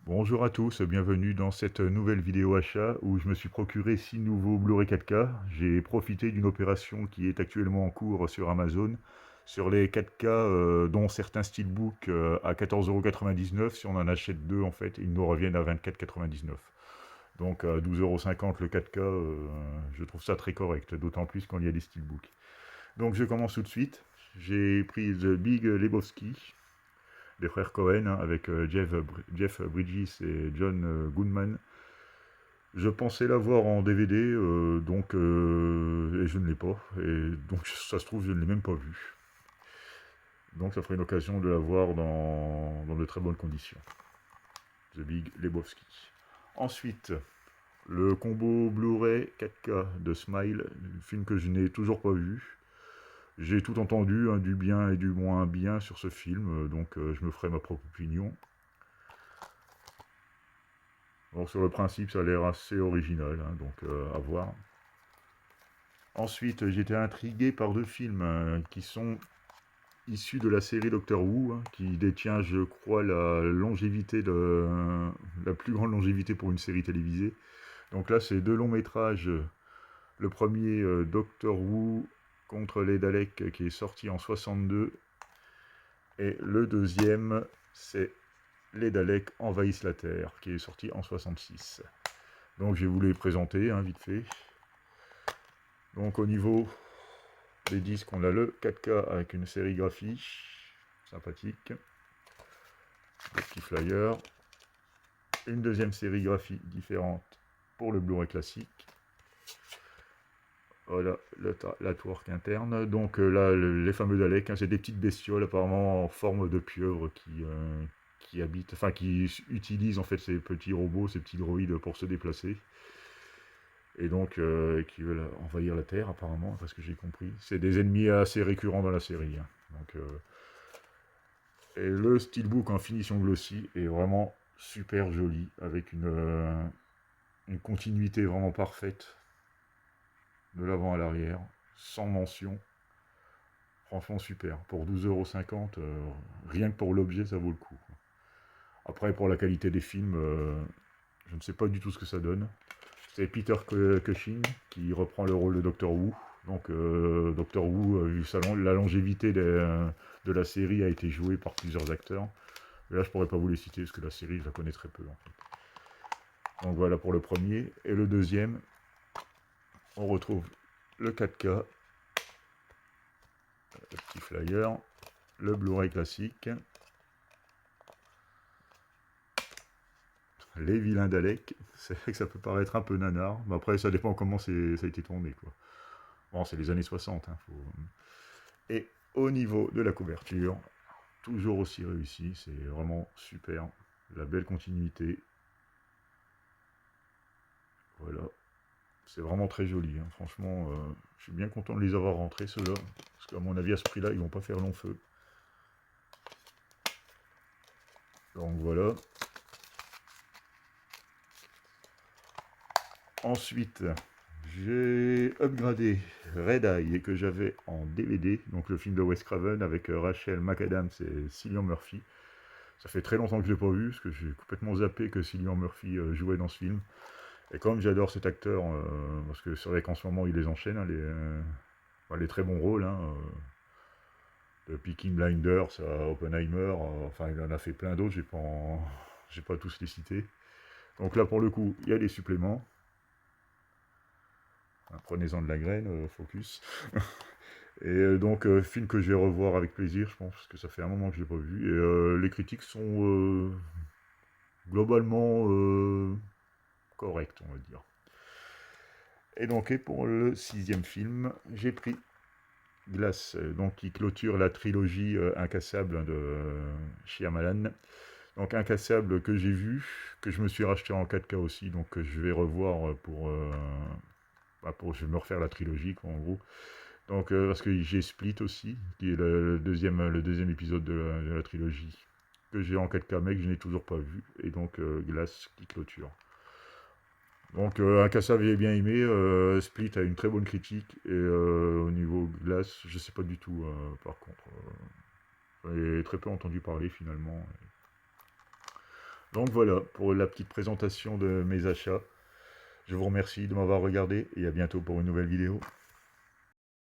Bonjour à tous, bienvenue dans cette nouvelle vidéo achat où je me suis procuré 6 nouveaux Blu-ray 4K. J'ai profité d'une opération qui est actuellement en cours sur Amazon sur les 4K, dont certains steelbooks à 14,99 €. Si on en achète deux, en fait, ils nous reviennent à 24,99 €. Donc à 12,50 € le 4K, je trouve ça très correct, d'autant plus quand il y a des steelbooks. Donc je commence tout de suite. J'ai pris The Big Lebowski des frères Cohen, hein, avec Jeff Bridges et John Goodman. Je pensais l'avoir en DVD, et je ne l'ai pas. Et donc, ça se trouve, je ne l'ai même pas vu. Donc, ça ferait une occasion de l'avoir dans de très bonnes conditions. The Big Lebowski. Ensuite, le combo Blu-ray 4K de Smile, film que je n'ai toujours pas vu. J'ai tout entendu, hein, du bien et du moins bien sur ce film, donc je me ferai ma propre opinion. Donc sur le principe, ça a l'air assez original, hein, donc à voir. Ensuite, j'étais intrigué par deux films qui sont issus de la série Doctor Who, hein, qui détient, je crois, la plus grande longévité pour une série télévisée. Donc là, c'est deux longs métrages. Le premier, Doctor Who contre les Daleks, qui est sorti en 62. Et le deuxième, c'est Les Daleks envahissent la Terre, qui est sorti en 66. Donc je vais vous les présenter, hein, vite fait. Donc au niveau des disques, on a le 4K avec une sérigraphie sympathique, des petits flyers, une deuxième sérigraphie différente pour le Blu-ray classique. Voilà la twerk interne. Donc là, les fameux Daleks, hein, c'est des petites bestioles apparemment en forme de pieuvre qui habitent, enfin qui utilisent en fait ces petits robots, ces petits droïdes pour se déplacer. Et donc qui veulent envahir la Terre apparemment, parce que j'ai compris. C'est des ennemis assez récurrents dans la série, hein. Donc, et le steelbook en finition glossy est vraiment super joli, avec une continuité vraiment parfaite, de l'avant à l'arrière, sans mention. Franchement super. Pour 12,50 €, rien que pour l'objet, ça vaut le coup. Après, pour la qualité des films, je ne sais pas du tout ce que ça donne. C'est Peter Cushing qui reprend le rôle de Doctor Who. Donc Doctor Who, vu la longévité de la série, a été jouée par plusieurs acteurs. Et là, je pourrais pas vous les citer parce que la série, je la connais très peu en fait. Donc voilà pour le premier. Et le deuxième, on retrouve le 4K, le petit flyer, le Blu-ray classique, les vilains Daleks. C'est vrai que ça peut paraître un peu nanar, mais après, ça dépend comment ça a été tourné, quoi. Bon, c'est les années 60, hein, Et au niveau de la couverture, toujours aussi réussi, c'est vraiment super. La belle continuité. Voilà. C'est vraiment très joli, hein. Franchement, je suis bien content de les avoir rentrés, ceux-là. Parce qu'à mon avis, à ce prix-là, ils vont pas faire long feu. Donc voilà. Ensuite, j'ai upgradé Red Eye que j'avais en DVD, donc le film de Wes Craven avec Rachel McAdams et Cillian Murphy. Ça fait très longtemps que je l'ai pas vu, parce que j'ai complètement zappé que Cillian Murphy jouait dans ce film. Et comme j'adore cet acteur, parce que c'est vrai qu'en ce moment il les enchaîne, hein, les très bons rôles, hein, de Peaky Blinders à Oppenheimer, enfin il en a fait plein d'autres, j'ai pas tous les cités. Donc là pour le coup, il y a des suppléments. Prenez-en de la graine, focus. Et donc, film que je vais revoir avec plaisir, je pense, parce que ça fait un moment que je l'ai pas vu. Et les critiques sont globalement correctes, on va dire. Et donc, et pour le sixième film, j'ai pris Glass, donc qui clôture la trilogie Incassable de Shyamalan. Donc Incassable que j'ai vu, que je me suis racheté en 4K aussi, donc que je vais revoir je vais me refaire la trilogie, quoi, en gros. Donc parce que j'ai Split aussi, qui est le deuxième épisode de la trilogie, que j'ai en 4K mais que je n'ai toujours pas vu, et donc Glass qui clôture. Donc Incassable j'ai bien aimé, Split a une très bonne critique, et au niveau Glass, je sais pas du tout par contre. J'ai très peu entendu parler finalement. Donc voilà, pour la petite présentation de mes achats. Je vous remercie de m'avoir regardé et à bientôt pour une nouvelle vidéo.